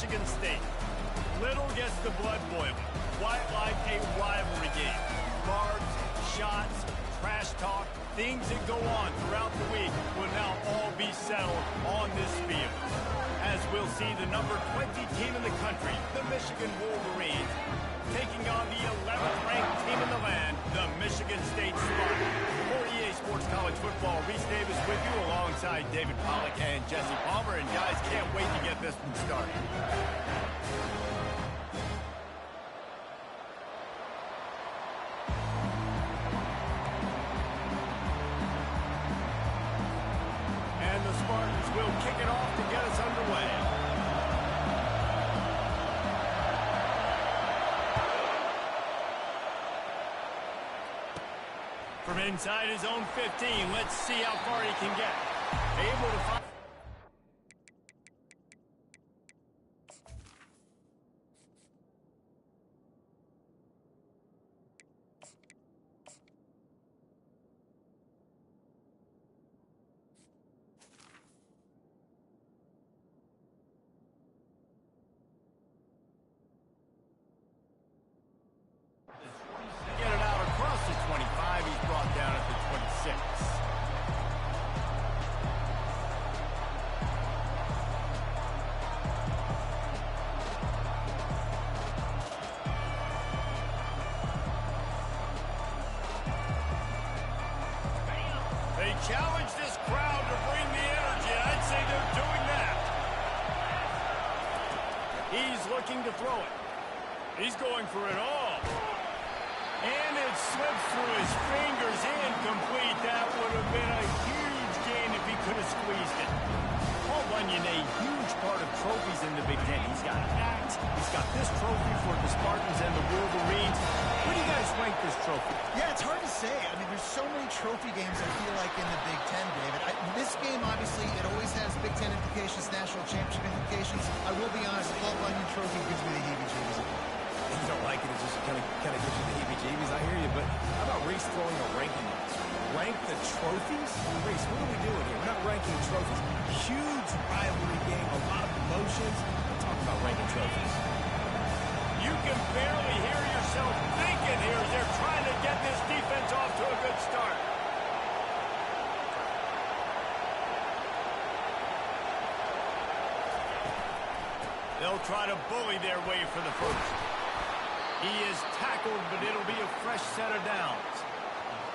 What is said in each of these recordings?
Michigan State. Little gets the blood boiling, quite like a rivalry game. Barbs, shots, trash talk, things that go on throughout the week will now all be settled on this field. As we'll see the number 20 team in the country, the Michigan Wolverines, taking on the 11th ranked team in the land, the Michigan State Spartans. For EA Sports College Football, Reese Davis with you alongside David Pollack and Jesse Palmer. And guys, can't wait to get this one started. And the Spartans will kick it off to get us underway. From inside his own 15, let's see how far he can get. Able to find... Get it out across the 25. He's brought down at the 26. They challenge this crowd to bring the energy. I'd say they're doing that. He's looking to throw it. He's going for it all. And it slips through his fingers, incomplete. That would have been a huge gain if he could have squeezed it. Paul Bunyan, a huge part of trophies in the Big Ten. He's got that. He's got this trophy for the Spartans and the Wolverines. Where do you guys rank this trophy? Yeah, it's hard to say. I mean, there's so many trophy games, I feel like, in the Big Ten, David. This game, obviously, it always has Big Ten implications, national championship implications. I will be honest, the Paul Bunyan trophy gives me the heebie-jeebies. You don't like it, it just kind of gives you the heebie-jeebies. I hear you, but how about Reese throwing a ranking on this? Rank the trophies? Reese, what are we doing here? We're not ranking trophies. Huge rivalry game, a lot of emotions. We're talking about ranking trophies. You can barely hear yourself thinking here as they're trying to get this defense off to a good start. They'll try to bully their way for the first. He is tackled, but it'll be a fresh set of downs.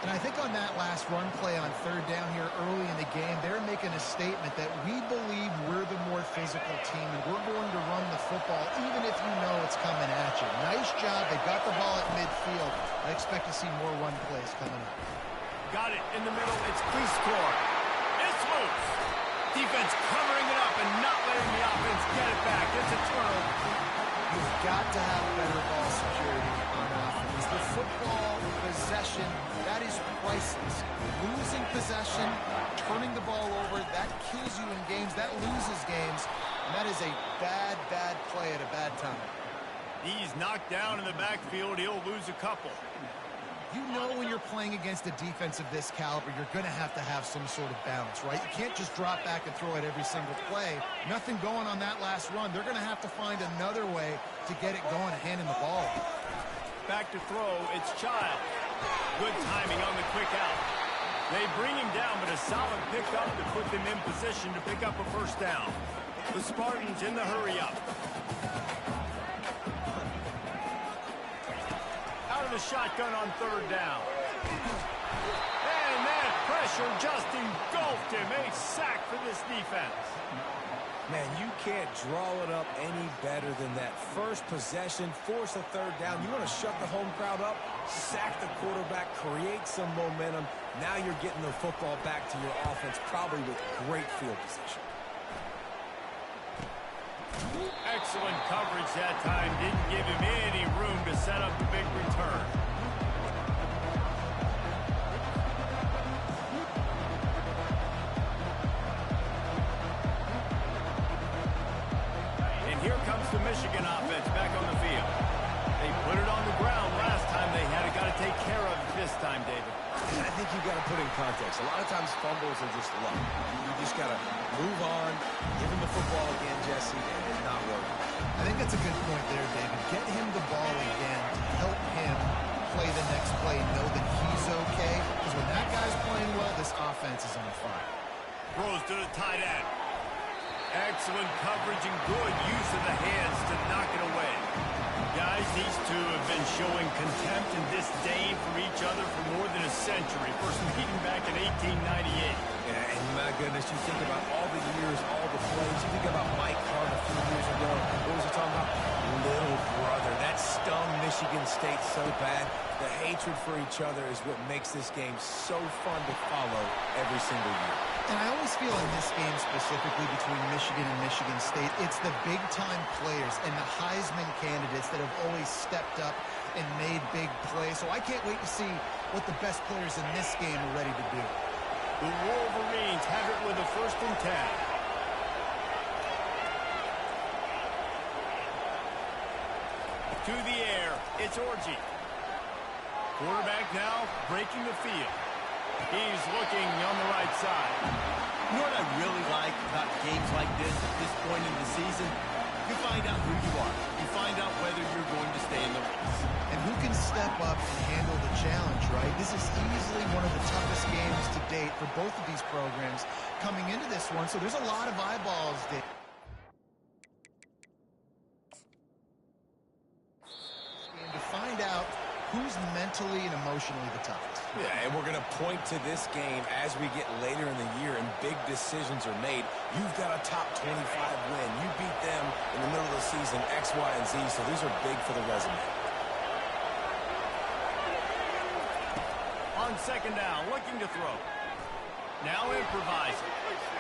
And I think on that last run play on third down here early in the game, they're making a statement that we believe we're the more physical team, and we're going to run the football even if you know it's coming at you. Nice job. They got the ball at midfield. I expect to see more run plays coming up. Got it in the middle. It's free score. It's loose. Defense covering it up and not letting the offense get it back. It's a turnover. You've got to have better ball security on offense. The football possession, that is priceless. Losing possession, turning the ball over, that kills you in games. That loses games. And that is a bad, bad play at a bad time. He's knocked down in the backfield. He'll lose a couple. You know when you're playing against a defense of this caliber, you're going to have some sort of balance, right? You can't just drop back and throw it every single play. Nothing going on that last run. They're going to have to find another way to get it going and handing the ball. Back to throw, it's Child. Good timing on the quick out. They bring him down, but a solid pickup to put them in position to pick up a first down. The Spartans in the hurry-up. The shotgun on third down. And that pressure just engulfed him. A sack for this defense. Man, you can't draw it up any better than that. First possession, force a third down. You want to shut the home crowd up, sack the quarterback, create some momentum. Now you're getting the football back to your offense, probably with great field position. Excellent coverage that time. Didn't give him any room to set up the big return. And here comes the Michigan offense back on the field. They put it on the ground last time. They had got to take care of it this time, David. And I think you've got to put in context. A lot of times fumbles are just luck. You just got to move on, give him the football again, Jesse, and not worry. think that's a good point there, David. Get him the ball again to help him play the next play, know that he's okay. Because when that guy's playing well, this offense is on fire. Throws to the tight end. Excellent coverage and good use of the hands to knock it away. Guys, these two have been showing contempt and disdain for each other for more than a century. First meeting back in 1898. Yeah, and my goodness, you think about all the years, all the plays. You think about Mike Hart a few years ago. What was he talking about? Little brother. That stung Michigan State so bad. The hatred for each other is what makes this game so fun to follow every single year. And I always feel in this game specifically between Michigan and Michigan State, it's the big-time players and the Heisman candidates that have always stepped up and made big plays. So I can't wait to see what the best players in this game are ready to do. The Wolverines have it with a 1st and 10. To the air, it's Orji. Quarterback now breaking the field. He's looking on the right side. You know what I really like about games like this at this point in the season? You find out who you are. You find out whether you're going to stay in the race. And who can step up and handle the challenge, right? This is easily one of the toughest games to date for both of these programs coming into this one. So there's a lot of eyeballs, Dave. And to find out who's mentally and emotionally the toughest. Yeah, and we're going to point to this game as we get later in the year and big decisions are made. You've got a top 25 win. You beat them in the middle of the season, X, Y, and Z, so these are big for the resume. On 2nd down, looking to throw. Now improvising.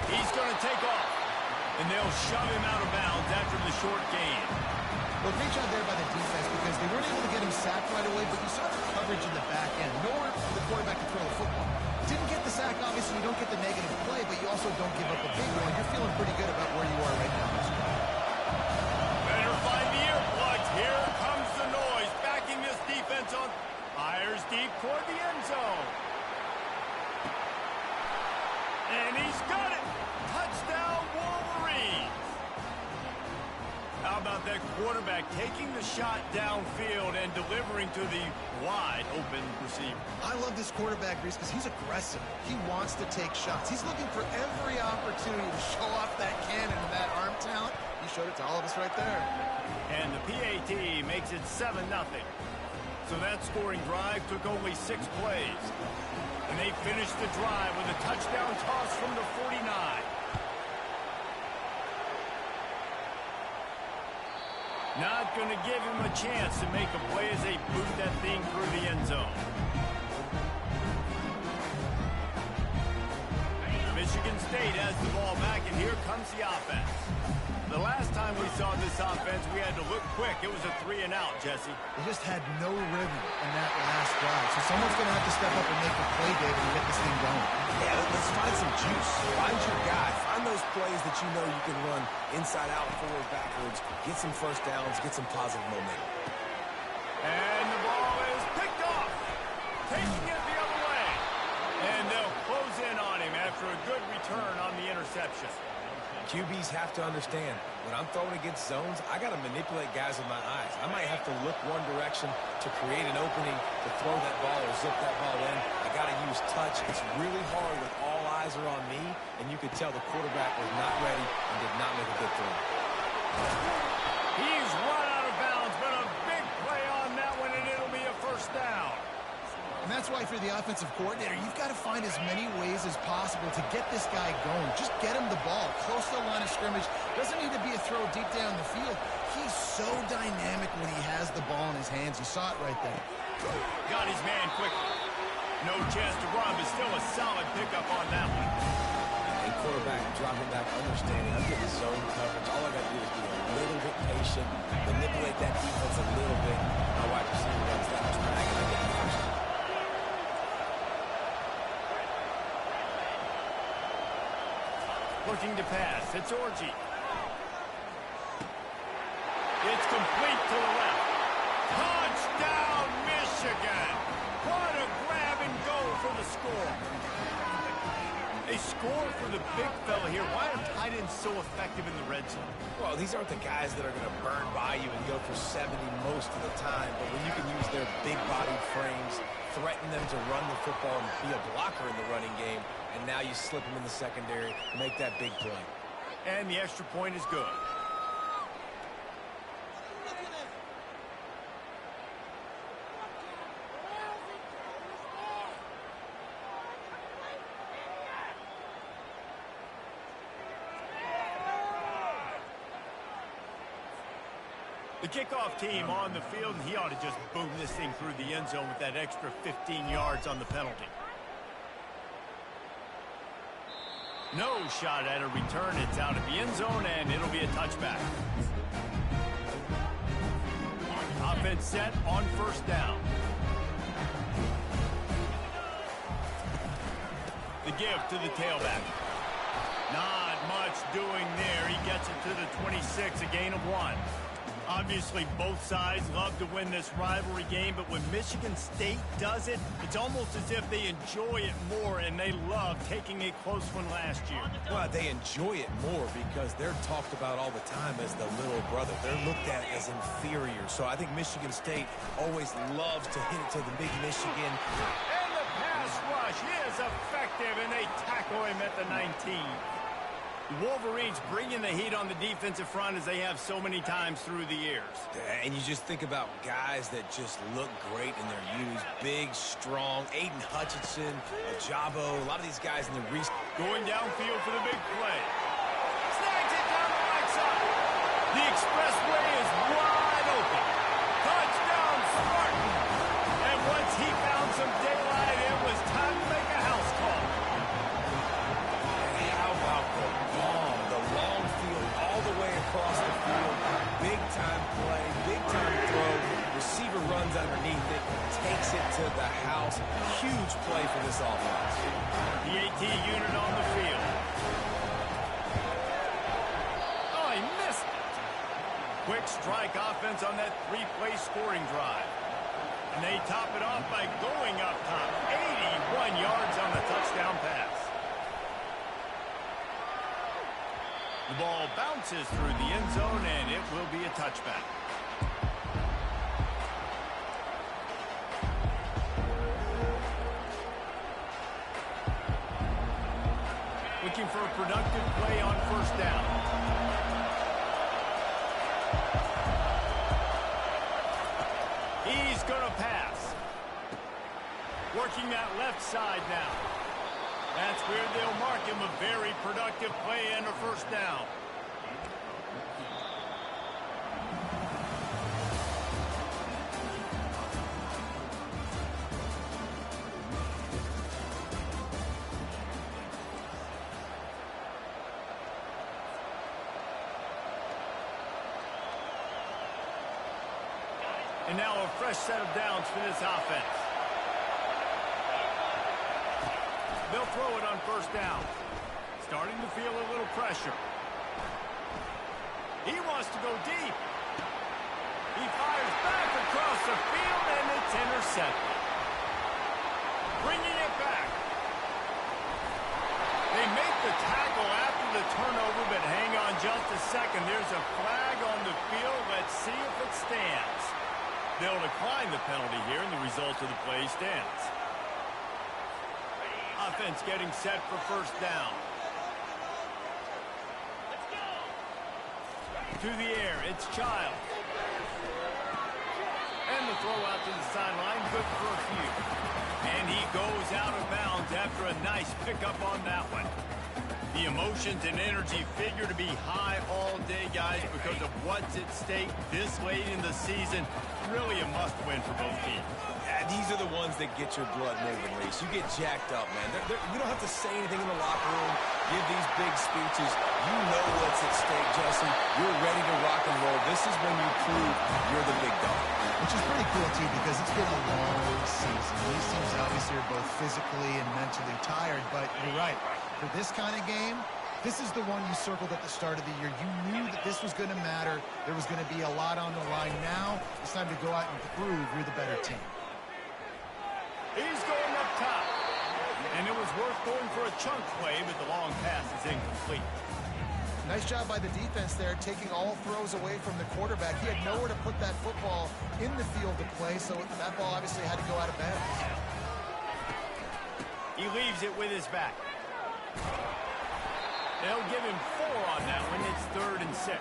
He's going to take off. And they'll shove him out of bounds after the short gain. Well, great job there by the defense because they weren't able to get him sacked right away, but you saw the coverage in the back end. Nowhere for the quarterback to throw the football. Didn't get the sack, obviously. You don't get the negative play, but you also don't give up a big one. You're feeling pretty good about where you are right now. Better find the earplugs. Here comes the noise. Backing this defense on. Fires deep toward the end zone. And he's got it. Touchdown, Wolverines. How about that quarterback taking the shot downfield and delivering to the wide-open receiver? I love this quarterback, Reese, because he's aggressive. He wants to take shots. He's looking for every opportunity to show off that cannon and that arm talent. He showed it to all of us right there. And the PAT makes it 7-0. So that scoring drive took only 6 plays. And they finished the drive with a touchdown toss from the 49. Not going to give him a chance to make a play as they boot that thing through the end zone. Michigan State has the ball back, and here comes the offense. The last time we saw this offense, we had to look quick. It was a 3-and-out, Jesse. They just had no rhythm in that last drive. So someone's going to have to step up and make a play, David, and get this thing going. Yeah, let's find some juice. Find your guy. Find those plays that you know you can run inside out, forward, backwards. Get some first downs. Get some positive momentum. And the ball is picked off. Taking it the other way. And they'll close in on him after a good return on the interception. QBs have to understand, when I'm throwing against zones, I got to manipulate guys with my eyes. I might have to look one direction to create an opening to throw that ball or zip that ball in. I got to use touch. It's really hard when all eyes are on me, and you could tell the quarterback was not ready and did not make a good throw. He's run out of bounds, but a big play on that one, and it'll be a 1st down. And that's why for the offensive coordinator, you've got to find as many ways as possible to get this guy going. Just get him the ball close to the line of scrimmage. Doesn't need to be a throw deep down the field. He's so dynamic when he has the ball in his hands. You saw it right there. Got his man quickly. No chance to run, but still a solid pickup on that one. And quarterback dropping back, understanding. I'm getting zone coverage. All I got to do is be a little bit patient, manipulate that defense a little bit. My wide receiver runs that drag, and I get the first down. Looking to pass. It's Orji. It's complete to the left. Touchdown, Michigan. What a grab and go for the score. They score for the big fella here. Why are tight ends so effective in the red zone? Well, these aren't the guys that are going to burn by you and go for 70 most of the time, but when you can use their big-bodied frames, threaten them to run the football and be a blocker in the running game, and now you slip them in the secondary and make that big play. And the extra point is good. The kickoff team on the field, and he ought to just boom this thing through the end zone with that extra 15 yards on the penalty. No shot at a return. It's out of the end zone, and it'll be a touchback. Offense set on first down. The give to the tailback. Not much doing there. He gets it to the 26, a gain of 1. Obviously, both sides love to win this rivalry game, but when Michigan State does it, it's almost as if they enjoy it more, and they love taking a close one last year. Well, they enjoy it more because they're talked about all the time as the little brother. They're looked at as inferior. So I think Michigan State always loves to hit it to the big Michigan. And the pass rush is effective, and they tackle him at the 19. The Wolverines bringing the heat on the defensive front as they have so many times through the years. And you just think about guys that just look great in their use. Big, strong, Aiden Hutchinson, Ajabo, a lot of these guys in the recent. Going downfield for the big play. Snags it down the right side. The expressway is wide open. Touchdown, Spartan. And once he found some daylight, it was time to make a house call. And how about the bomb, the long field all the way across the field. Big time play, big time throw. Receiver runs underneath it, takes it to the house. Huge play for this offense. The AT unit on the field. Oh, he missed it. Quick strike offense on that three-play scoring drive. And they top it off by going up top. 81 yards on the touchdown pass. The ball bounces through the end zone, and it will be a touchback. Looking for a productive play on first down. He's going to pass. Working that left side now. That's where they'll mark him a very productive play and a first down. And now a fresh set of downs for this offense. They'll throw it on first down. Starting to feel a little pressure. He wants to go deep. He fires back across the field, and it's intercepted. Bringing it back. They make the tackle after the turnover, but hang on just a second. There's a flag on the field. Let's see if it stands. They'll decline the penalty here, and the result of the play stands. Offense getting set for first down. To the air, it's Child. And the throw out to the sideline, good for a few. And he goes out of bounds after a nice pickup on that one. The emotions and energy figure to be high all day, guys, because of what's at stake this late in the season. Really a must-win for both teams. These are the ones that get your blood moving, Reese. You get jacked up, man. You don't have to say anything in the locker room, give these big speeches. You know what's at stake, Jesse. You're ready to rock and roll. This is when you prove you're the big dog. Which is pretty cool, too, because it's been a long season. These teams obviously are both physically and mentally tired, but you're right. For this kind of game, this is the one you circled at the start of the year. You knew that this was going to matter. There was going to be a lot on the line. Now it's time to go out and prove you're the better team. He's going up top. And it was worth going for a chunk play, but the long pass is incomplete. Nice job by the defense there, taking all throws away from the quarterback. He had nowhere to put that football in the field to play, so that ball obviously had to go out of bounds. He leaves it with his back. They'll give him 4 on that one. It's 3rd and 6.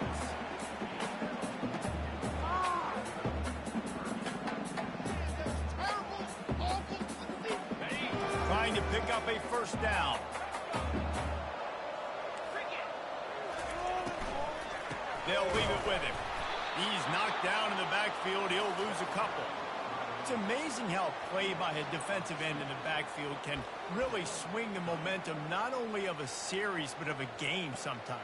Trying to pick up a first down. They'll leave it with him. He's knocked down in the backfield. He'll lose a couple. It's amazing how play by a defensive end in the backfield can really swing the momentum not only of a series but of a game sometimes.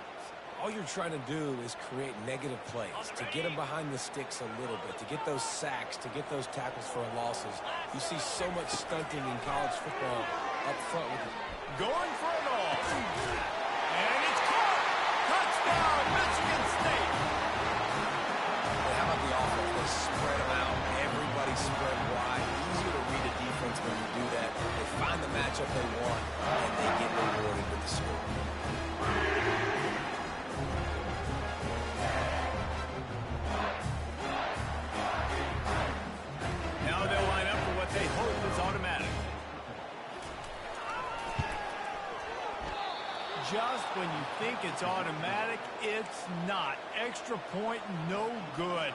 All you're trying to do is create negative plays, to get them behind the sticks a little bit, to get those sacks, to get those tackles for losses. You see so much stunting in college football up front with it. Going for it all. And it's caught. Touchdown, Michigan State. And how about the offense? They spread them out. Everybody spread wide. Easier to read a defense when you do that. They find the matchup they want, and they get rewarded with the score. Now they'll line up for what they hope is automatic. Just when you think it's automatic, it's not. Extra point, no good.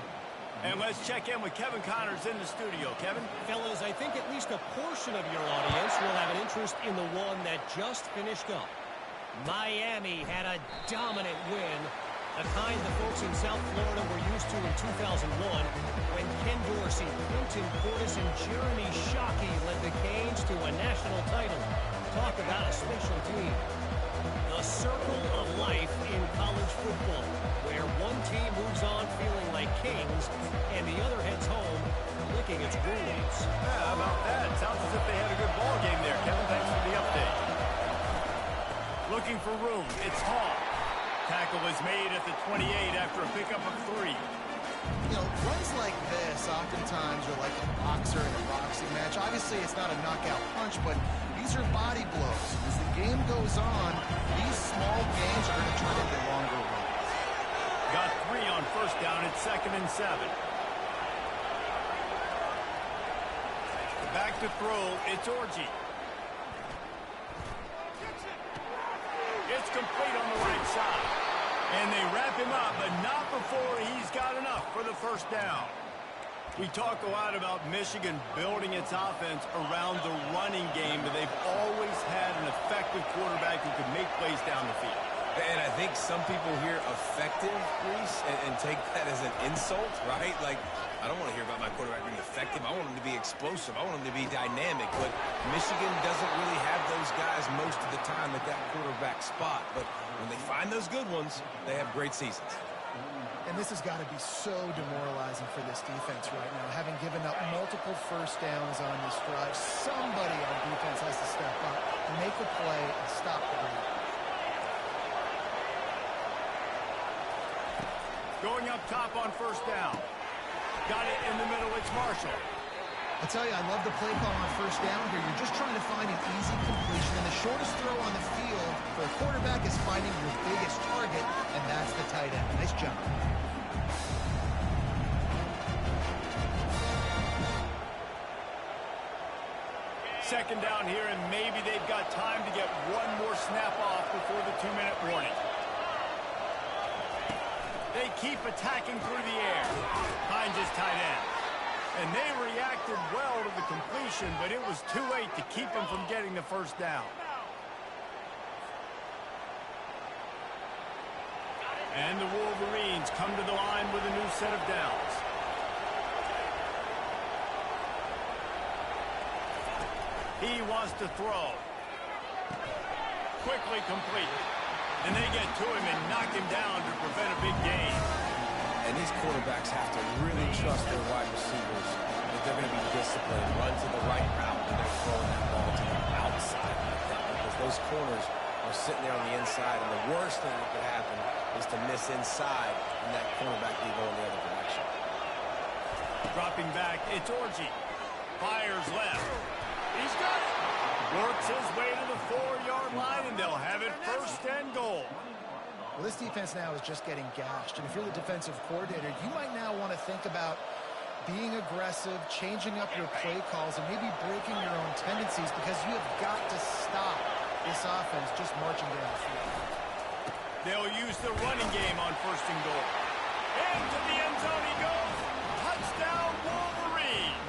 And let's check in with Kevin Connors in the studio. Kevin? Fellas, I think at least a portion of your audience will have an interest in the one that just finished up. Miami had a dominant win, the kind the folks in South Florida were used to in 2001 when Ken Dorsey, Quentin Portis, and Jeremy Shockey led the Canes to a national title. Talk about a special team. The circle of life in college football, where one team moves on feeling like kings and the other heads home licking its wounds. Yeah, how about that? Sounds as if they had a good ball game there. Kevin, thanks for the update. Looking for room. It's Hall. Tackle is made at the 28 after a pickup of 3. You know, runs like this oftentimes are like a boxer in a boxing match. Obviously, it's not a knockout punch, but these are body blows. As the game goes on, these small gains are going to turn into longer runs. Got 3 on first down. It's 2nd and 7. Back to throw. It's Orji. It's complete on the right side. And they wrap him up, but not before he's got enough for the first down. We talk a lot about Michigan building its offense around the running game, but they've always had an effective quarterback who can make plays down the field. And I think some people hear effective, Reese, and take that as an insult, right? Like, I don't want to hear about my quarterback being effective. I want him to be explosive. I want him to be dynamic. But Michigan doesn't really have those guys most of the time at that quarterback spot. But when they find those good ones, they have great seasons. And this has got to be so demoralizing for this defense right now. Having given up multiple first downs on this drive, somebody on defense has to step up, make a play, and stop the run. Going up top on first down. Got it in the middle. It's Marshall. I tell you, I love the play call on first down here. You're just trying to find an easy completion, and the shortest throw on the field for a quarterback is finding your biggest target, and that's the tight end. Nice jump. Second down here, and maybe they've got time to get one more snap off before the 2-minute warning. They keep attacking through the air. Finds his tight end. And they reacted well to the completion, but it was too late to keep them from getting the first down. And the Wolverines come to the line with a new set of downs. He wants to throw. Quickly complete. And they get to him and knock him down to prevent a big gain. And these quarterbacks have to really trust their wide receivers that they're going to be disciplined, run to the right route when they're throwing that ball to the outside like that. Because those corners are sitting there on the inside, and the worst thing that could happen is to miss inside and that cornerback be going the other direction. Dropping back, it's Orji. Fires left. He's got it. Works his way to the 4-yard line, and they'll have it first and goal. Well, this defense now is just getting gashed. And if you're the defensive coordinator, you might now want to think about being aggressive, changing up your play calls, and maybe breaking your own tendencies, because you have got to stop this offense just marching down the field. They'll use the running game on first and goal. Into the end zone he goes. Touchdown, Wolverines.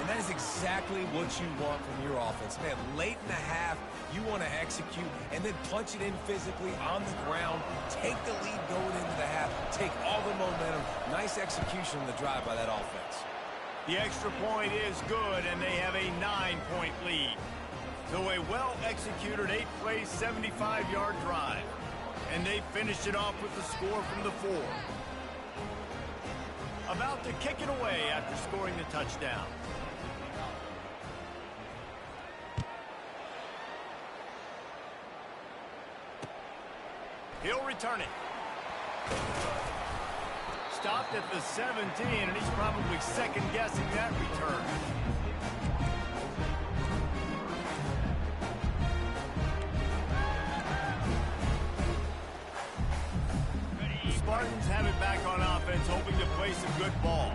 And that is exactly what you want from your offense. Man, late in the half, you want to execute and then punch it in physically on the ground, take the lead going into the half, take all the momentum. Nice execution on the drive by that offense. The extra point is good, and they have a 9-point lead. So a well-executed 8-play, 75-yard drive. And they finished it off with the score from the 4. About to kick it away after scoring the touchdown. He'll return it. Stopped at the 17, and he's probably second-guessing that return. Spartans have it back on offense, hoping to play some good ball.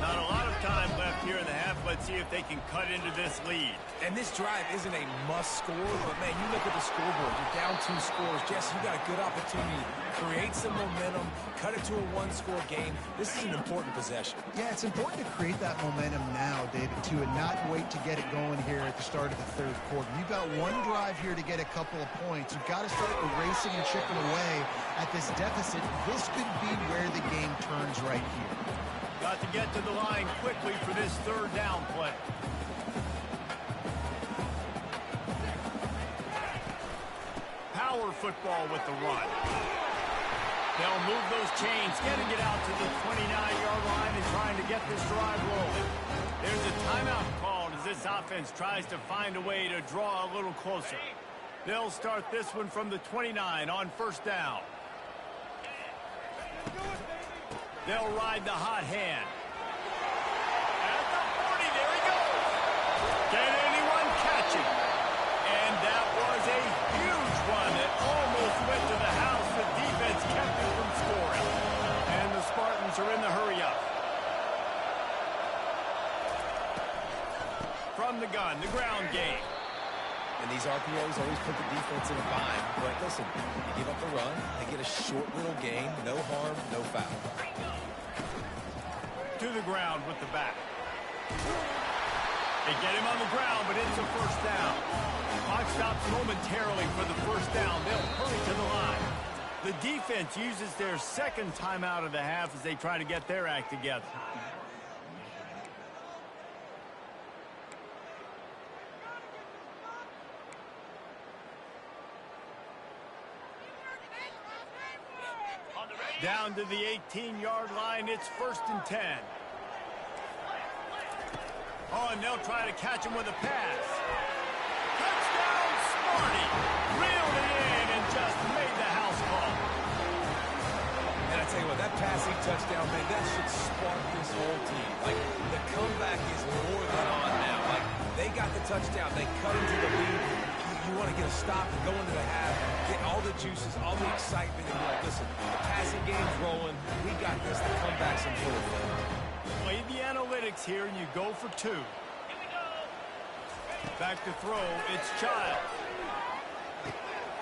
Not a lot of time left here in the half. Let's see if they can cut into this lead. And this drive isn't a must score, but man, you look at the scoreboard, you're down 2 scores. Jesse, you got a good opportunity to create some momentum, cut it to a 1-score game. This is an important possession. Yeah, it's important to create that momentum now, David, too, and not wait to get it going here at the start of the 3rd quarter. You've got one drive here to get a couple of points. You've got to start erasing and chipping away at this deficit. This could be where the game turns right here. Got to get to the line quickly for this 3rd down play. Power football with the run. They'll move those chains, getting it out to the 29-yard line and trying to get this drive rolling. There's a timeout called as this offense tries to find a way to draw a little closer. They'll start this one from the 29 on 1st down. They'll ride the hot hand. At the 40, there he goes. Can anyone catch him? And that was a huge one that almost went to the house. The defense kept him from scoring. And the Spartans are in the hurry-up. From the gun, the ground game. And these RPOs always put the defense in a bind. But listen, you give up the run, they get a short little gain, no harm, no foul. To the ground with the back. They get him on the ground, but it's a 1st down. Clock stops momentarily for the 1st down. They'll hurry to the line. The defense uses their 2nd timeout of the half as they try to get their act together. Down to the 18-yard line, it's 1st and 10. Oh, and they'll try to catch him with a pass. Touchdown, Smarty! Reeled it in and just made the house call. And I tell you what, that passing touchdown, man, that should spark this whole team. Like, the comeback is more than on now. Like, they got the touchdown. They cut into the lead. You want to get a stop and go into the half, get all the juices, all the excitement, and be like, listen, the passing game's rolling. We got this. The comeback's in full effect. Play the analytics here, and you go for 2. Back to throw, it's Child.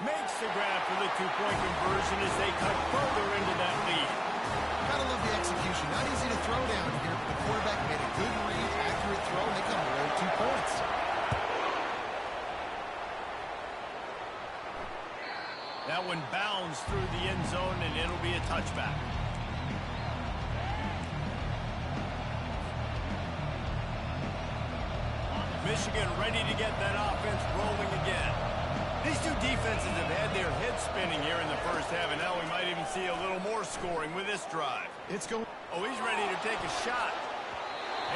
Makes the grab for the 2-point conversion as they cut further into that lead. Gotta love the execution. Not easy to throw down here, but the quarterback made a good read, accurate throw, and they come away with 2 points. That one bounds through the end zone, and it'll be a touchback. Michigan ready to get that offense rolling again. These two defenses have had their heads spinning here in the 1st half, and now we might even see a little more scoring with this drive. It's going. Oh, he's ready to take a shot.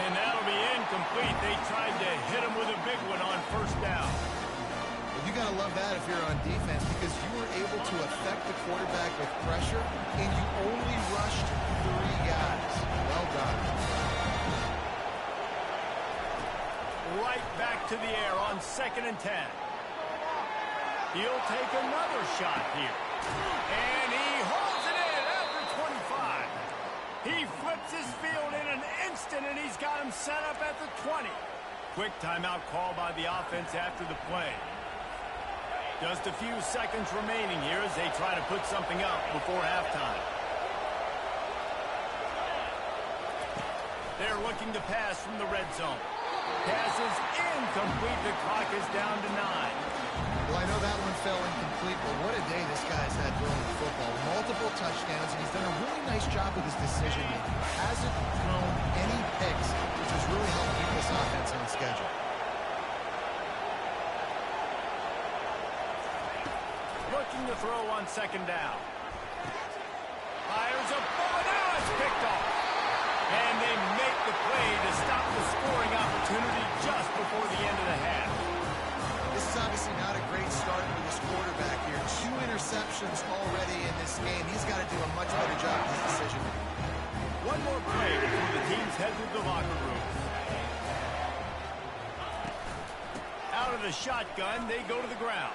And that'll be incomplete. They tried to hit him with a big one on 1st down. You got to love that if you're on defense, because you were able to affect the quarterback with pressure, and you only rushed 3 guys. Well done. right back to the air on 2nd and 10. He'll take another shot here. And he holds it in after 25. He flips his field in an instant, and he's got him set up at the 20. Quick timeout call by the offense after the play. Just a few seconds remaining here as they try to put something up before halftime. They're looking to pass from the red zone. Pass is incomplete. The clock is down to 9. Well, I know that one fell incomplete, but what a day this guy's had throwing the football. Multiple touchdowns, and he's done a really nice job with his decision-making. Hasn't thrown any picks, which has really helped keep this offense on schedule. Looking to throw on 2nd down. Fires a ball. Now it's picked off. And they make the play to stop the scoring opportunity just before the end of the half. This is obviously not a great start for this quarterback here. 2 interceptions already in this game. He's got to do a much better job with his decision. One more play before the teams head to the locker room. Out of the shotgun, they go to the ground.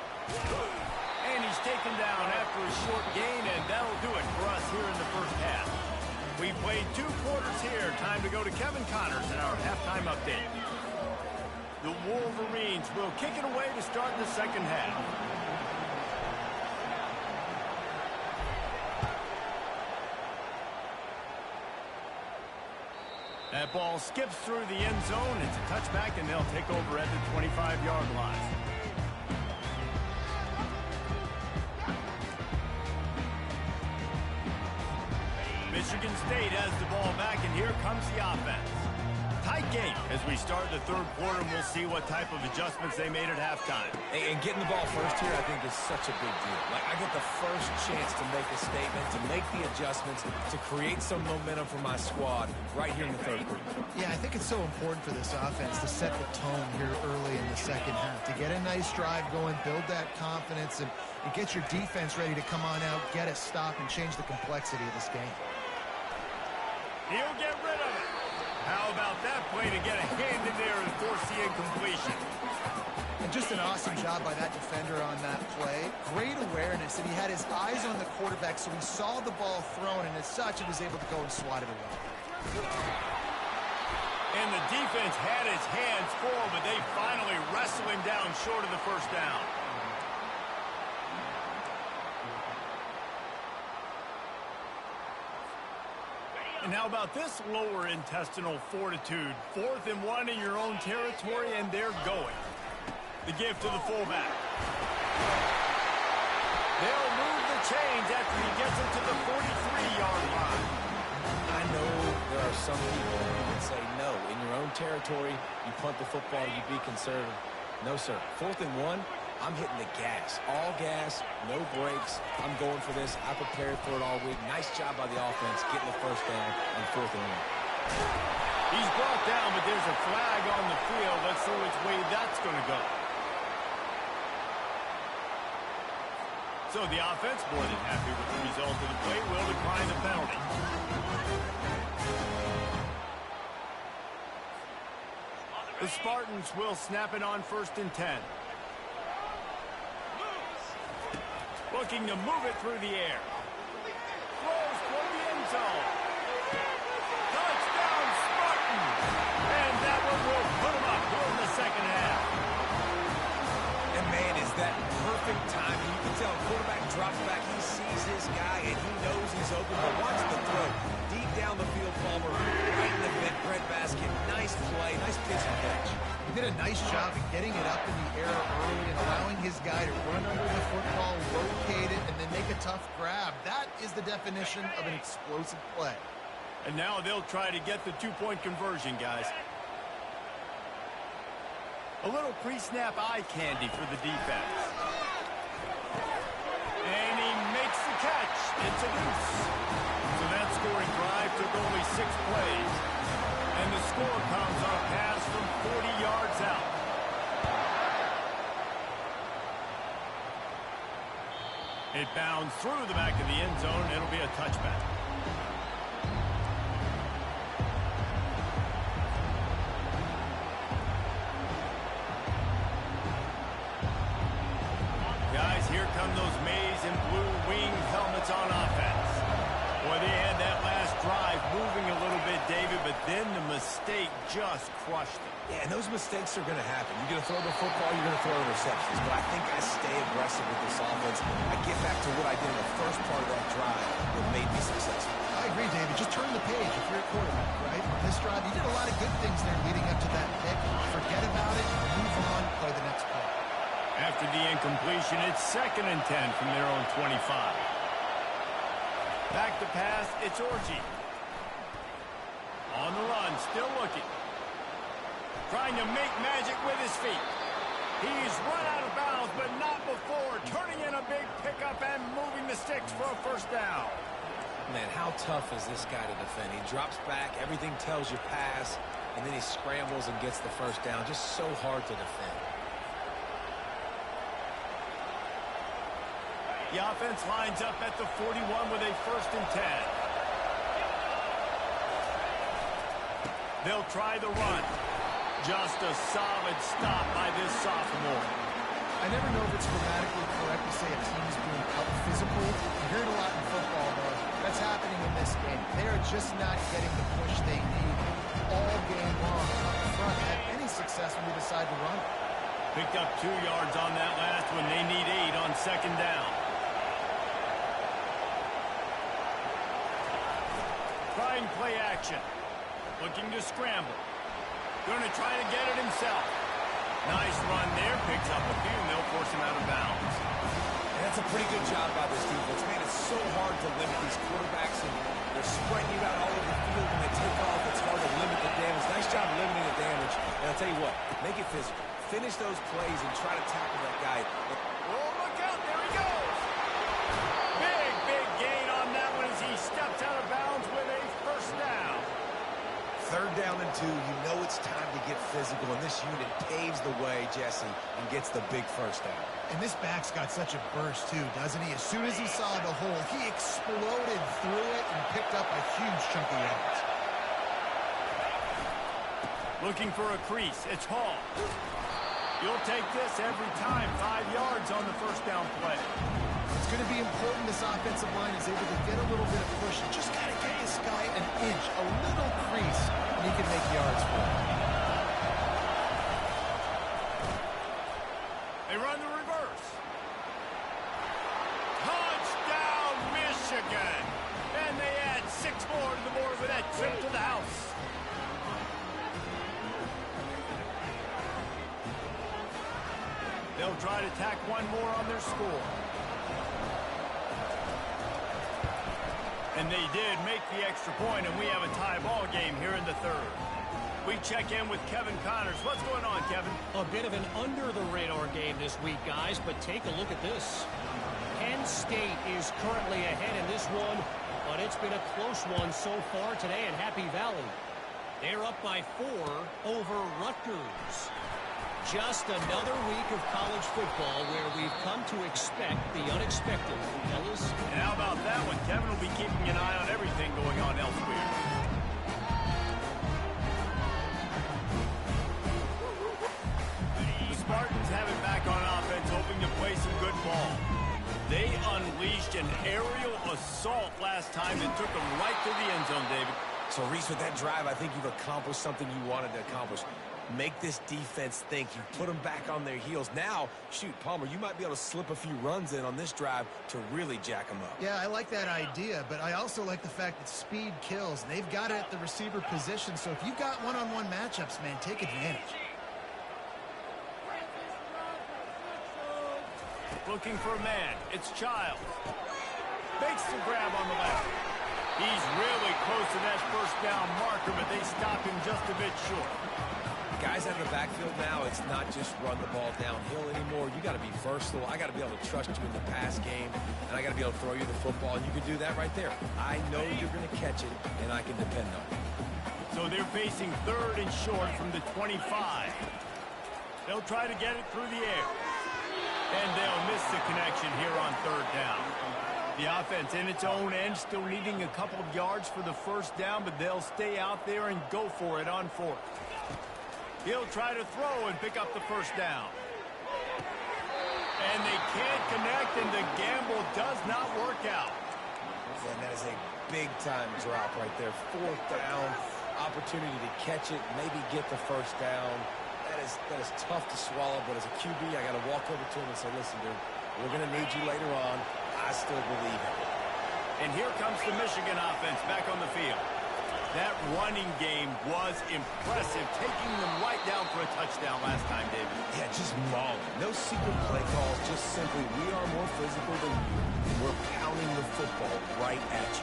And he's taken down after a short gain, and that'll do it for us here in the first half. We played 2 quarters here. Time to go to Kevin Connors in our halftime update. The Wolverines will kick it away to start the second half. That ball skips through the end zone. It's a touchback, and they'll take over at the 25-yard line. Michigan State has the ball back, and here comes the offense. Tight game as we start the third quarter, and we'll see what type of adjustments they made at halftime. And getting the ball first here, I think, is such a big deal. Like, I get the first chance to make a statement, to make the adjustments, to create some momentum for my squad right here in the third quarter. Yeah, I think it's so important for this offense to set the tone here early in the second half, to get a nice drive going, build that confidence, and get your defense ready to come on out, get a stop, and change the complexity of this game. He'll get rid of it. How about that play to get a hand in there and force the incompletion? And just an awesome job by that defender on that play. Great awareness, and he had his eyes on the quarterback, so he saw the ball thrown, and as such, he was able to go and swat it away. And the defense had his hands full, but they finally wrestle him down short of the first down. And how about this lower intestinal fortitude? 4th and 1 in your own territory, and they're going. The give to the fullback. They'll move the chains after he gets it to the 43-yard line. I know there are some people who would say, no, in your own territory, you punt the football, you be conservative. No, sir. 4th and 1. I'm hitting the gas. All gas, no brakes. I'm going for this. I prepared for it all week. Nice job by the offense getting the first down on 4th and 1. He's brought down, but there's a flag on the field. Let's see which way that's going to go. So the offense, more than happy with the result of the play, will decline the penalty. The Spartans will snap it on 1st and 10. Looking to move it through the air. Throws toward the end zone. Touchdown, Spartans! And that one will put them up during the second half. And, man, is that perfect timing. You can tell quarterback drops back. He sees his guy, and he knows he's open. But watch the throw. Deep down the field, Palmer, right in the breadbasket. Nice play. Nice pitch and catch. He did a nice job of getting it up in the air early and allowing his guy to run under the football, locate it, and then make a tough grab. That is the definition of an explosive play. And now they'll try to get the 2-point conversion, guys. A little pre-snap eye candy for the defense. And he makes the catch. It's a deuce. So that scoring drive took only 6 plays. And the score comes on a pass from 40 yards out. It bounds through the back of the end zone. It'll be a touchback. moving a little bit, David, but then the mistake just crushed him. Yeah, and those mistakes are going to happen. You're going to throw the football, you're going to throw interceptions. But I think I stay aggressive with this offense. I get back to what I did in the first part of that drive that made me successful. I agree, David. Just turn the page if you're a quarterback, right? On this drive, you did a lot of good things there leading up to that pick. Forget about it, move on, play the next play. After the incompletion, it's 2nd and 10 from their own 25. Back to pass, it's Orji. On the run, still looking. Trying to make magic with his feet. He's run out of bounds, but not before. Turning in a big pickup and moving the sticks for a first down. Man, how tough is this guy to defend? He drops back, everything tells you pass, and then he scrambles and gets the first down. Just so hard to defend. The offense lines up at the 41 with a 1st and 10. They'll try the run. Just a solid stop by this sophomore. I never know if it's grammatically correct to say a team's being out physical. You hear it a lot in football, though. That's happening in this game. They are just not getting the push they need all game long up front. Have any success when they decide to run. Picked up 2 yards on that last one. They need 8 on 2nd down. Trying play action. Looking to scramble. Going to try to get it himself. Nice run there. Picks up a few, and they'll force him out of bounds. And that's a pretty good job by this defense. Man, it's so hard to limit these quarterbacks, and they're spreading you out all over the field. When they take off, it's hard to limit the damage. Nice job limiting the damage. And I'll tell you what, make it physical. Finish those plays and try to tackle that guy. Oh, look out. There he goes. Big gain on that one as he steps out of bounds with a first down. 3rd down and 2. You know it's time to get physical, and this unit paves the way, Jesse, and gets the big first down. And this back's got such a burst, too, doesn't he? As soon as he saw the hole, he exploded through it and picked up a huge chunk of yards. Looking for a crease. It's Hall. You'll take this every time. 5 yards on the first down play. It's going to be important this offensive line is able to get a little bit of push and just got to get this guy an inch, a little crease, and he can make yards for him. They run the reverse. Touchdown, Michigan. And they add 6 more to the board with that trip to the house. They'll try to tack 1 more on their score. And they did make the extra point, and we have a tie ball game here in the 3rd. We check in with Kevin Connors. What's going on, Kevin? A bit of an under-the-radar game this week, guys, but take a look at this. Penn State is currently ahead in this one, but it's been a close one so far today in Happy Valley. They're up by 4 over Rutgers. Just another week of college football where we've come to expect the unexpected, fellas. And how about that one? Kevin will be keeping an eye on everything going on elsewhere. The Spartans have it back on offense, hoping to play some good ball. They unleashed an aerial assault last time and took them right to the end zone, David. So, Reese, with that drive, I think you've accomplished something you wanted to accomplish. Make this defense think. You put them back on their heels. Now, shoot, Palmer, you might be able to slip a few runs in on this drive to really jack them up. Yeah, I like that idea, but I also like the fact that speed kills. They've got it at the receiver position, so if you've got one-on-one matchups, man, take advantage. Looking for a man. It's Child. Makes the grab on the left. He's really close to that first down marker, but they stop him just a bit short. Guys out of the backfield now, it's not just run the ball downhill anymore. You got to be versatile. I got to be able to trust you in the pass game, and I got to be able to throw you the football, and you can do that right there. I know you're going to catch it, and I can depend on it. So they're facing 3rd and short from the 25. They'll try to get it through the air. And they'll miss the connection here on 3rd down. The offense in its own end still needing a couple of yards for the first down, but they'll stay out there and go for it on 4th. He'll try to throw and pick up the first down. And they can't connect, and the gamble does not work out. And that is a big-time drop right there. 4th down, opportunity to catch it, maybe get the first down. That is tough to swallow, but as a QB, I got to walk over to him and say, listen, dude, we're going to need you later on. I still believe it. And here comes the Michigan offense back on the field. That running game was impressive, taking them right down for a touchdown last time, David. Yeah, just mauling. No secret play calls, just simply we are more physical than you, and we're pounding the football right at you.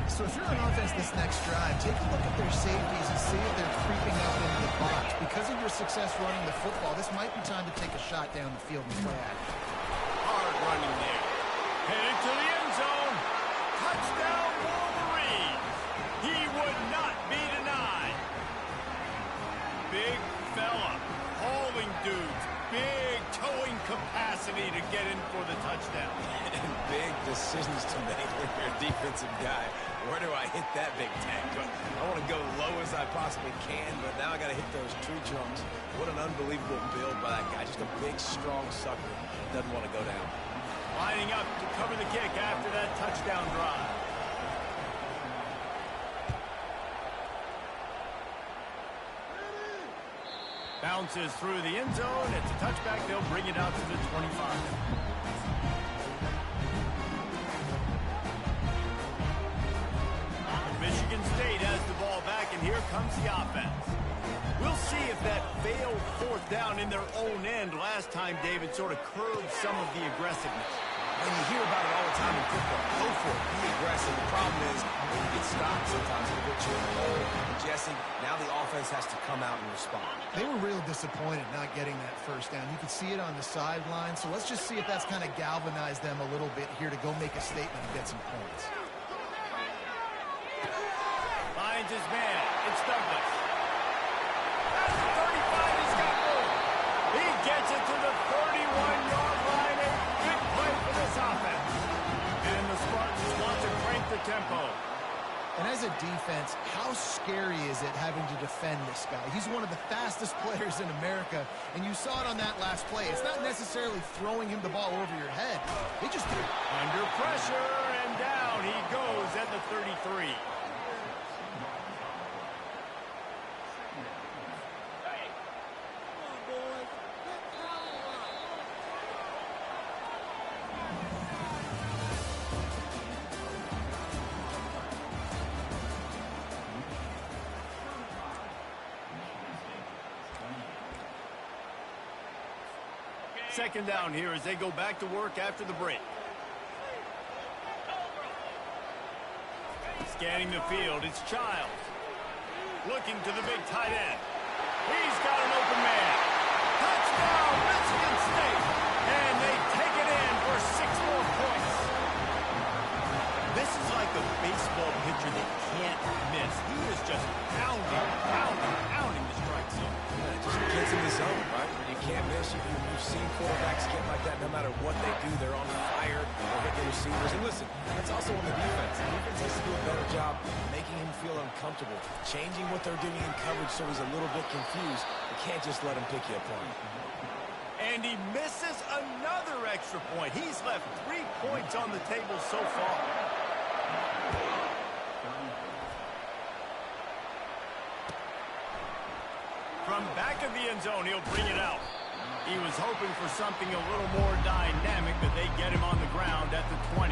So if you're on offense this next drive, take a look at their safeties and see if they're creeping up into the box. Because of your success running the football, this might be time to take a shot down the field and play action. Hard running there. Headed to the end zone. Touchdown, Wolverine. He would not be denied. Big fella, hauling dudes, big towing capacity to get in for the touchdown. And big decisions to make when you're a defensive guy. Where do I hit that big tank? I want to go low as I possibly can, but now I got to hit those tree trunks. What an unbelievable build by that guy. Just a big, strong sucker. Doesn't want to go down. Lining up to cover the kick after that touchdown drive. Bounces through the end zone. It's a touchback. They'll bring it out to the 25. Michigan State has the ball back, and here comes the offense. We'll see if that failed 4th down in their own end last time, David, sort of curbed some of the aggressiveness. When you hear about it all the time in football, go for it, be aggressive. The problem is when you get stopped, sometimes it puts you in the hole. Jesse, now the offense has to come out and respond. They were real disappointed not getting that first down. You could see it on the sideline, so let's just see if that's kind of galvanized them a little bit here to go make a statement and get some points. Finds his man. It's Douglas. At the 35, he's got room. He gets it to the 31-yard line. A big play for this offense. And the Spartans want to crank the tempo. And as a defense, how scary is it having to defend this guy? He's one of the fastest players in America, and you saw it on that last play. It's not necessarily throwing him the ball over your head. They just do. Under pressure, and down he goes at the 33. Second down here as they go back to work after the break. Scanning the field, it's Childs. Looking to the big tight end. He's got an open man. Touchdown, Michigan State. And they take it in for 6 more points. This is like a baseball pitcher that can't miss. He is just pounding the strike zone. Yeah, just gets in the zone, right? When you can't miss, you've seen quarterbacks get like that no matter what they do. They're on fire. They'll hit the receivers. And listen, that's also on the defense. The defense has to do a better job making him feel uncomfortable, changing what they're doing in coverage so he's a little bit confused. You can't just let him pick you apart. And he misses another extra point. He's left 3 points on the table so far. From back of the end zone, he'll bring it out. He was hoping for something a little more dynamic, but they get him on the ground at the 20.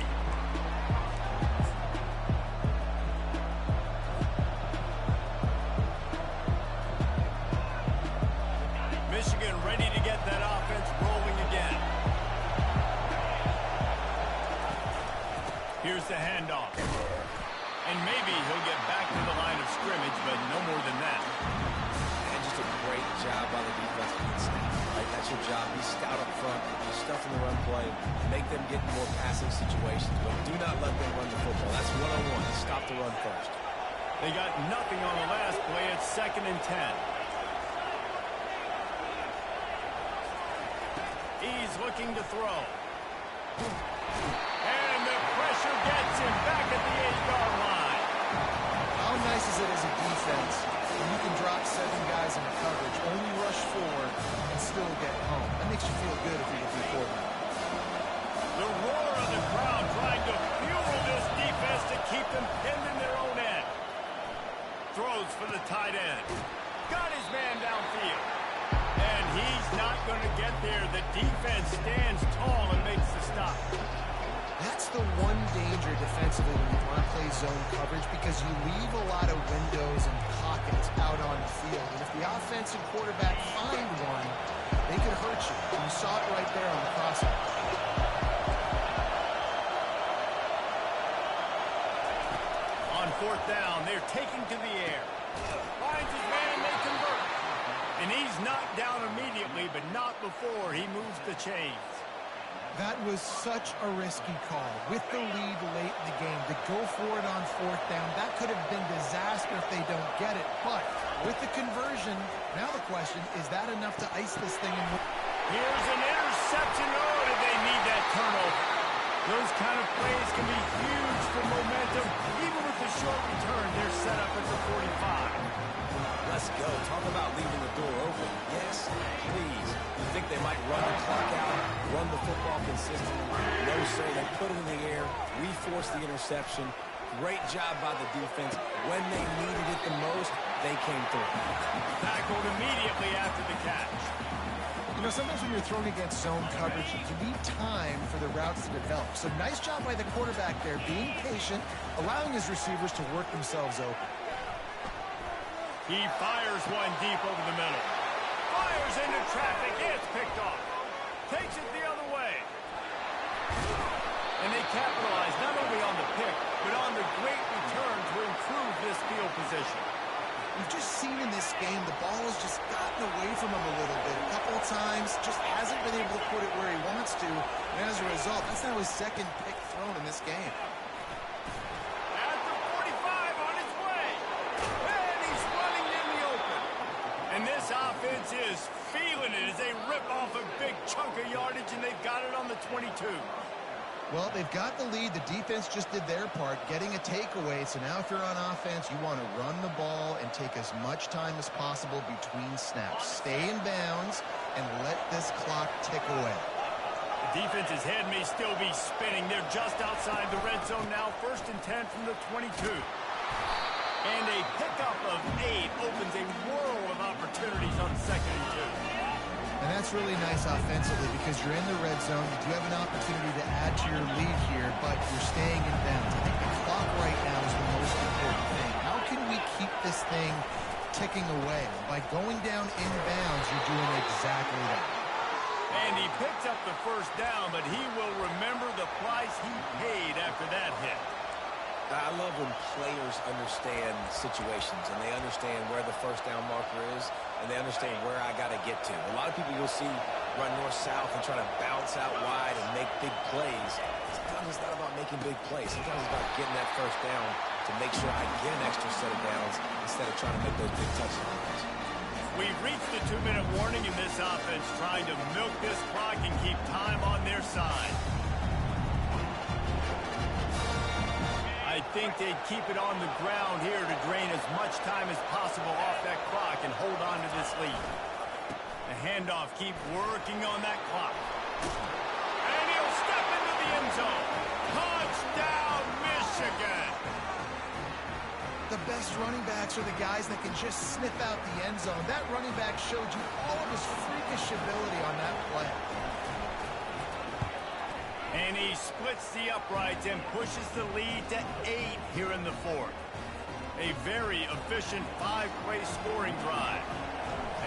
Michigan ready to get that offense rolling again. Here's the handoff. And maybe he'll get back to the line of scrimmage, but no more than that. And just a great job by the defense being stout, right? That's your job. Be stout up front. Be stuff in the run play. Make them get in more passing situations, but do not let them run the football. That's one-on-one. Stop the run first. They got nothing on the last play. It's 2nd and 10. He's looking to throw. And the pressure gets him back at the 8-yard line. How nice is it as a defense when you can drop 7 guys in coverage, only rush 4, and still get home? That makes you feel good if you're the quarterback. The roar of the crowd trying to fuel this defense to keep them pinned goes for the tight end. Got his man downfield. And he's not going to get there. The defense stands tall and makes the stop. That's the one danger defensively when you want to play zone coverage, because you leave a lot of windows and pockets out on the field. And if the offensive quarterback find one, they could hurt you. And you saw it right there on the crossover. On fourth down, they're taking to the air. Finds his man, they convert. And he's knocked down immediately, but not before he moves the chains. That was such a risky call. With the lead late in the game, to go for it on fourth down, that could have been disaster if they don't get it. But with the conversion, now the question, is that enough to ice this thing? Here's an interception. Oh, did they need that turnover? Those kind of plays can be huge for momentum. Even with the short return, they're set up at the 45. Let's go. Talk about leaving the door open. Yes, please. You think they might run the clock out, run the football consistently? No, sir. They put it in the air. We forced the interception. Great job by the defense. When they needed it the most, they came through. Tackled immediately after the catch. You know, sometimes when you're thrown against zone coverage, you need time for the routes to develop. So nice job by the quarterback there, being patient, allowing his receivers to work themselves open. He fires one deep over the middle. Fires into traffic. It's picked off. Takes it the other way. And they capitalize not only on the pick, but on the great return to improve this field position. We've just seen in this game the ball has just gotten away from him a little bit. A couple of times, just hasn't been able to put it where he wants to. And as a result, that's now his second pick thrown in this game. At the 45 on his way. And he's running in the open. And this offense is feeling it as they rip off a big chunk of yardage, and they've got it on the 22. Well, they've got the lead. The defense just did their part, getting a takeaway. So now if you're on offense, you want to run the ball and take as much time as possible between snaps. Stay in bounds and let this clock tick away. The defense's head may still be spinning. They're just outside the red zone now. 1st and 10 from the 22. And a pickup of 8 opens a world of opportunities on 2nd and 2. And that's really nice offensively, because you're in the red zone. You do have an opportunity to add to your lead here, but you're staying in bounds. I think the clock right now is the most important thing. How can we keep this thing ticking away? By going down in bounds, you're doing exactly that. And he picks up the 1st down, but he will remember the price he paid after that hit. I love when players understand situations and they understand where the 1st down marker is, and they understand where I got to get to. A lot of people you'll see run north-south and try to bounce out wide and make big plays. Sometimes it's not about making big plays. Sometimes it's about getting that 1st down to make sure I get an extra set of downs instead of trying to make those big touchdowns. We've reached the 2-minute warning in this offense, trying to milk this clock and keep time on their side. I think they'd keep it on the ground here to drain as much time as possible off that clock and hold on to this lead. The handoff, keep working on that clock. And he'll step into the end zone. Touchdown, Michigan! The best running backs are the guys that can just sniff out the end zone. That running back showed you all of his freakish ability on that play. And he splits the uprights and pushes the lead to 8 here in the 4th. A very efficient 5-play scoring drive.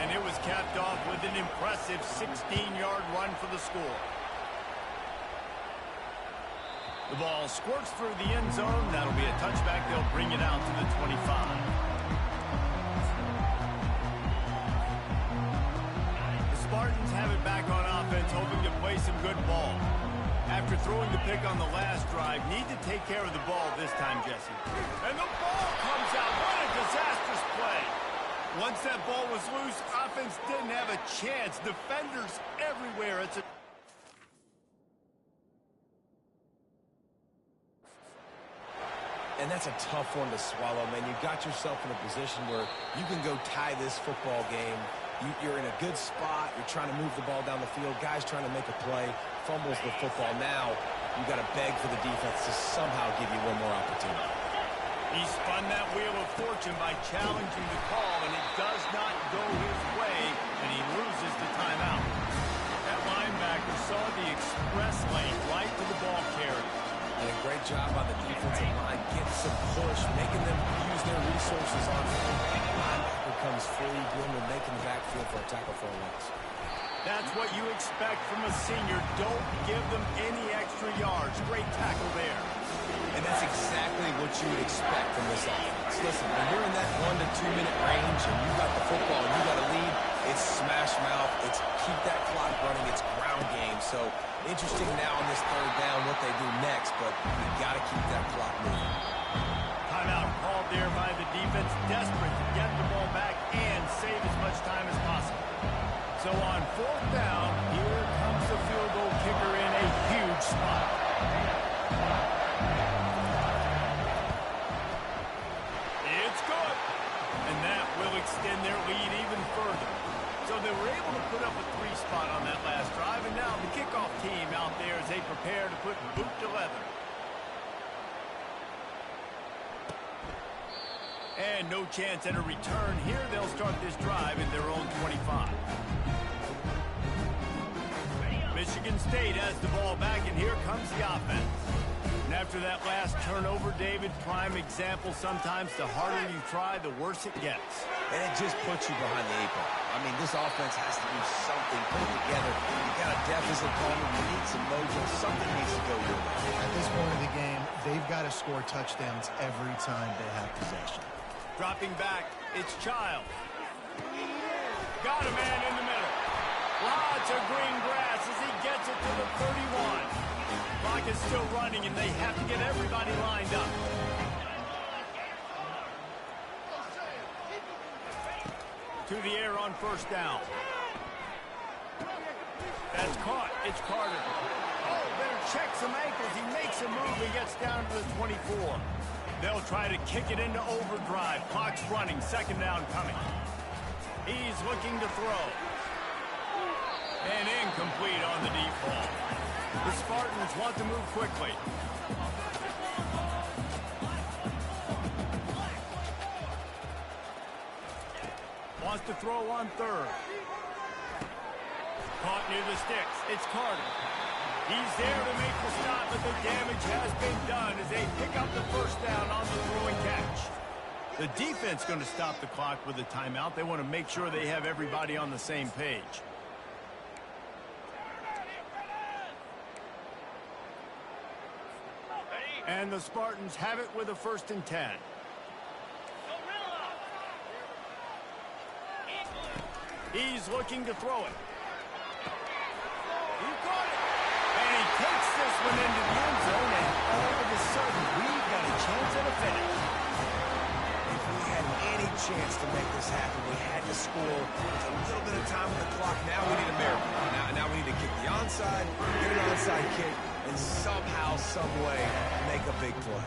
And it was capped off with an impressive 16-yard run for the score. The ball squirts through the end zone. That'll be a touchback. They'll bring it out to the 25. The Spartans have it back on offense, hoping to play some good ball. After throwing the pick on the last drive, need to take care of the ball this time, Jesse. And the ball comes out. What a disastrous play. Once that ball was loose, offense didn't have a chance. Defenders everywhere. And that's a tough one to swallow, man. You got yourself in a position where you can go tie this football game. You're in a good spot. You're trying to move the ball down the field. Guys trying to make a play. Fumbles the football. Now you got to beg for the defense to somehow give you one more opportunity. He spun that wheel of fortune by challenging the call, and it does not go his way, and he loses the timeout. That linebacker saw the express lane right to the ball carrier. And a great job on the defensive line, getting some push, making them use their resources on him. Linebacker comes free, doing the making the backfield for a tackle for a loss. That's what you expect from a senior. Don't give them any extra yards. Great tackle there. And that's exactly what you would expect from this offense. Listen, when you're in that 1 to 2 minute range and you got the football and you got a lead, it's smash mouth, it's keep that clock running, it's ground game. So interesting now on this third down what they do next, but you got to keep that clock moving. Timeout called there by the defense, desperate to get the ball back and save as much time as possible. So on fourth down, here comes the field goal kicker in a huge spot. It's good. And that will extend their lead even further. So they were able to put up a 3-spot on that last drive, and now the kickoff team out there as they prepare to put boot to leather. And no chance at a return here. They'll start this drive in their own 25. Michigan State has the ball back, and here comes the offense. And after that last turnover, David, prime example, sometimes the harder you try, the worse it gets. And it just puts you behind the 8 ball. I mean, this offense has to do something, put it together. You got a deficit problem, you need some mojo, something needs to go your way. At this point of the game, they've got to score touchdowns every time they have possession. Dropping back, it's Child. Got a man in the middle. Lots of green grass as he gets it to the 31. Clock is still running, and they have to get everybody lined up. To the air on first down. That's caught. It's Carter. Oh, better check some ankles. He makes a move and gets down to the 24. They'll try to kick it into overdrive. Clock's running. Second down coming. He's looking to throw. And incomplete on the deep ball. The Spartans want to move quickly. Wants to throw on third. Caught near the sticks. It's Carter. He's there to make the stop, but the damage has been done as they pick up the first down on the throwing catch. The defense going to stop the clock with a timeout. They want to make sure they have everybody on the same page. And the Spartans have it with a 1st and 10. He's looking to throw it. He caught it. And he takes this one into the end zone, and all of a sudden, we've got a chance at a finish. If we had any chance to make this happen, we had to score with a little bit of time on the clock. Now we need a miracle. Now we need to kick the onside, get an onside kick, and somehow, some way, make a big play.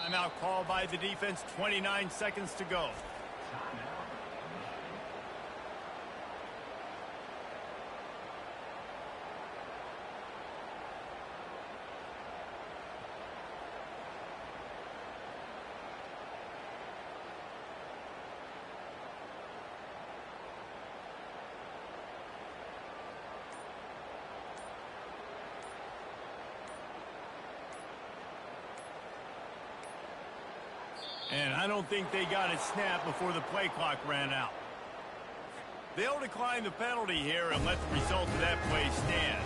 Timeout called by the defense, 29 seconds to go. And I don't think they got it snapped before the play clock ran out. They'll decline the penalty here and let the result of that play stand.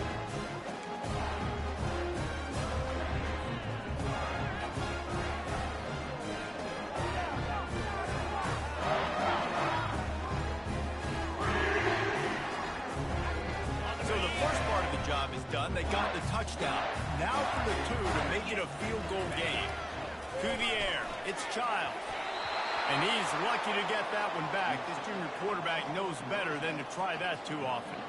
So the first part of the job is done. They got the touchdown. Now for the 2 to make it a field goal game. To the air, it's Child. And he's lucky to get that one back. This junior quarterback knows better than to try that too often.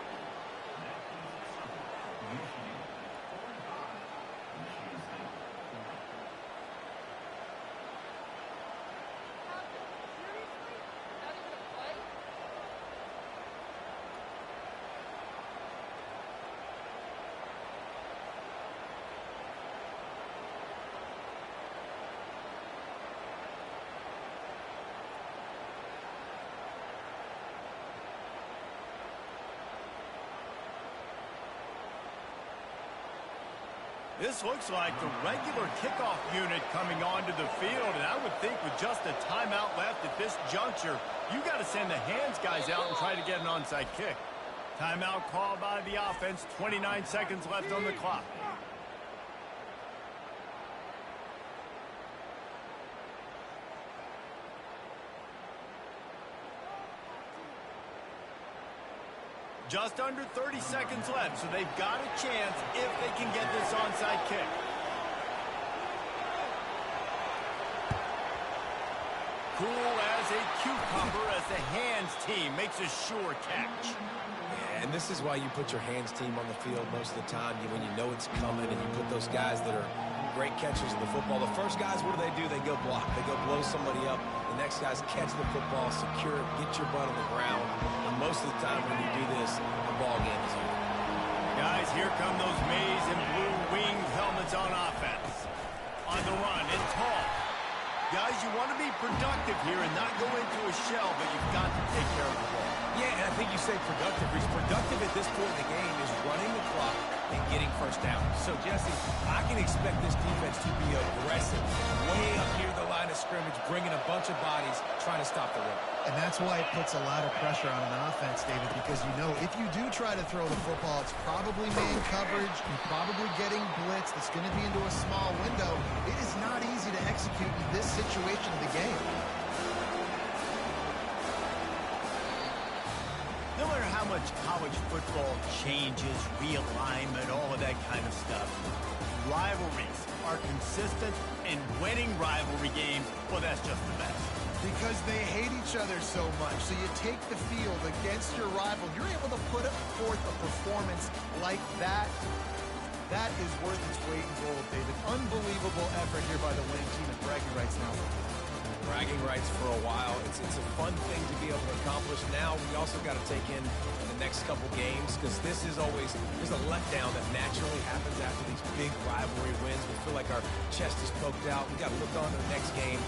This looks like the regular kickoff unit coming onto the field, and I would think with just a timeout left at this juncture, you got to send the hands guys out and try to get an onside kick. Timeout called by the offense, 29 seconds left on the clock. Just under 30 seconds left, so they've got a chance if they can get this onside kick. Cool as a cucumber as the hands team makes a sure catch. Yeah, and this is why you put your hands team on the field most of the time when you know it's coming, and you put those guys that are great catchers of the football. The first guys, what do? They go block. They go blow somebody up. The next guys catch the football, secure it, get your butt on the ground. And most of the time when you do this, the ball game is over. Guys, here come those maize and blue winged helmets on offense. On the run and tall. Guys, you want to be productive here and not go into a shell, but you've got to take care of the ball. Yeah, and I think you say productive. He's productive at this point in the game is running the clock and getting first down. So, Jesse, I can expect this defense to be aggressive, way up near the line of scrimmage, bringing a bunch of bodies, trying to stop the run. And that's why it puts a lot of pressure on an offense, David, because you know if you do try to throw the football, it's probably man coverage, you're probably getting blitz, that's going to be into a small window. It is not easy to execute in this situation of the game. No matter how much college football changes, realignment, all of that kind of stuff, rivalries are consistent, and winning rivalry games, well, that's just the best. Because they hate each other so much. So you take the field against your rival. You're able to put forth a performance like that. That is worth its weight in gold, David. Unbelievable effort here by the winning team, and bragging rights now. Bragging rights for a while. It's a fun thing to be able to accomplish. Now we also got to take in the next couple games, because this is always, there's a letdown that naturally happens after these big rivalry wins. We feel like our chest is poked out. We got to look on to the next game.